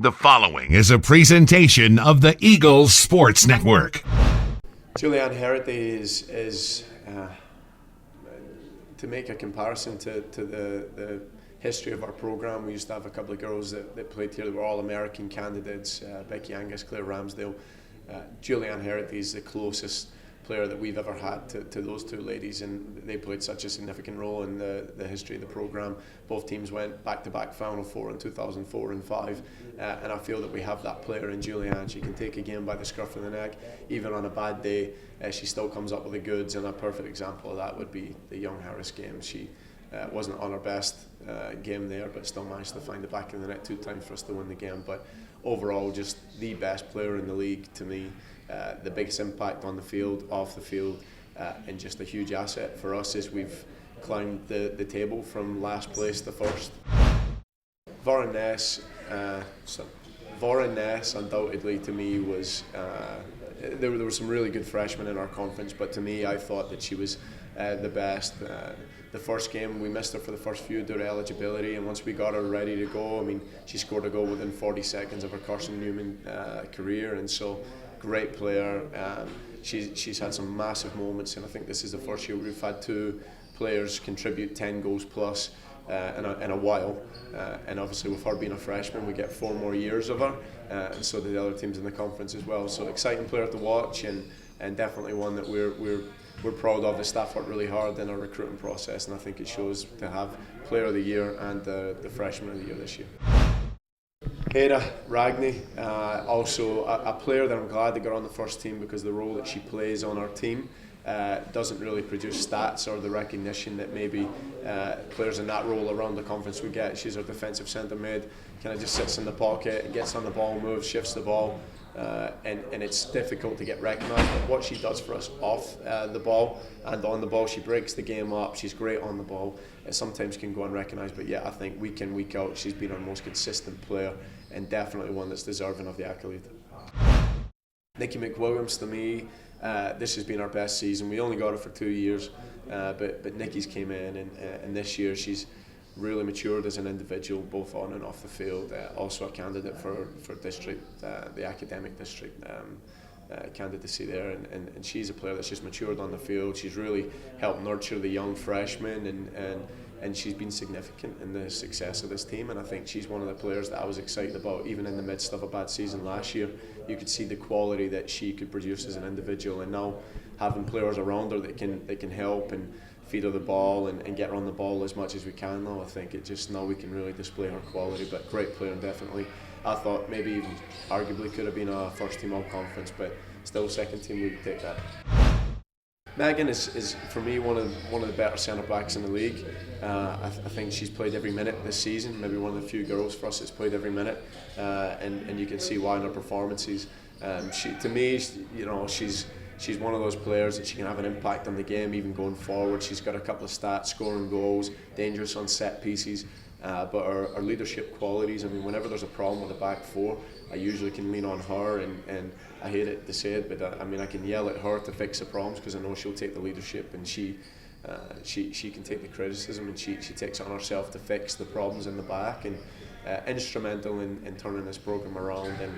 The following is a presentation of the Eagles Sports Network. Julianne Herity is to make a comparison to the history of our program. We used to have a couple of girls that played here that were all American candidates, Becky Angus, Claire Ramsdale. Julianne Herity is the closest player that we've ever had to those two ladies, and they played such a significant role in the history of the program. Both teams went back-to-back Final Four in 2004 and 5, and I feel that we have that player in Julianne. She can take a game by the scruff of the neck. Even on a bad day, she still comes up with the goods, and a perfect example of that would be the Young Harris game. She wasn't on her best game there, but still managed to find the back of the net 2 times for us to win the game. But overall, just the best player in the league to me. The biggest impact on the field, off the field, and just a huge asset for us as we've climbed the table from last place to first. Voren Ness undoubtedly to me was, there were some really good freshmen in our conference, but to me I thought that she was the best. The first game we missed her for the first few due to eligibility, and once we got her ready to go, I mean, she scored a goal within 40 seconds of her Carson-Newman career, and so great player. She's had some massive moments, and I think this is the first year we've had 2 players contribute 10 goals plus in a while, and obviously with her being a freshman we get 4 more years of her, and so do the other teams in the conference as well. So exciting player to watch, and definitely one that we're proud of. The staff worked really hard in our recruiting process, and I think it shows to have Player of the Year and the Freshman of the Year this year. Ada Ragney, also a player that I'm glad to get on the first team, because the role that she plays on our team doesn't really produce stats or the recognition that maybe players in that role around the conference would get. She's our defensive centre mid, kind of just sits in the pocket and gets on the ball, moves, shifts the ball, and it's difficult to get recognised. But what she does for us off the ball and on the ball, she breaks the game up. She's great on the ball. It sometimes can go unrecognised, but yeah, I think week in, week out, she's been our most consistent player, and definitely one that's deserving of the accolade. Nikki McWilliams, to me, this has been our best season. We only got her for 2 years, but Nikki's came in, and this year she's really matured as an individual, both on and off the field. Also a candidate for district, the academic district candidacy there, and she's a player that's just matured on the field. She's really helped nurture the young freshmen, and she's been significant in the success of this team, and I think she's one of the players that I was excited about. Even in the midst of a bad season last year, you could see the quality that she could produce as an individual, and now having players around her that can help and feed her the ball and get her on the ball as much as we can now, I think it just, now we can really display her quality. But great player, and definitely I thought maybe even arguably could have been a first team all conference, but still second team, we would take that. Megan is for me one of the better centre backs in the league. I think she's played every minute this season. Maybe one of the few girls for us that's played every minute, and you can see why in her performances. To me, you know, she's one of those players that she can have an impact on the game even going forward. She's got a couple of stats, scoring goals, dangerous on set pieces, but her leadership qualities, I mean, whenever there's a problem with the back 4, I usually can lean on her, and I hate it to say it, but I mean, I can yell at her to fix the problems, because I know she'll take the leadership, and she can take the criticism, and she takes it on herself to fix the problems in the back, and instrumental in turning this program around, and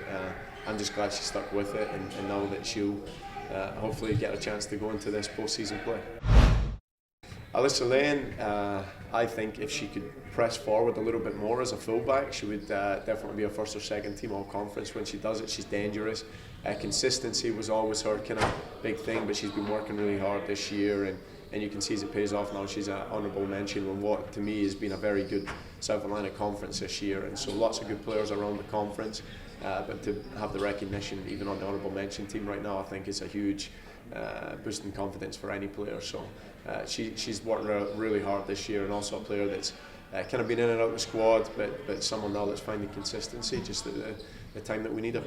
I'm just glad she stuck with it, and now that she'll hopefully get a chance to go into this postseason play. Alyssa Lane, I think if she could press forward a little bit more as a fullback, she would definitely be a first or second team all conference. When she does it, she's dangerous. Consistency was always her kind of big thing, but she's been working really hard this year, and you can see as it pays off now. She's an honourable mention on what to me has been a very good South Atlantic conference this year, and so lots of good players around the conference, but to have the recognition even on the honourable mention team right now, I think is a huge boost in confidence for any player. So she's worked really hard this year, and also a player that's kind of been in and out of the squad, but someone now that's finding consistency just at the time that we need her.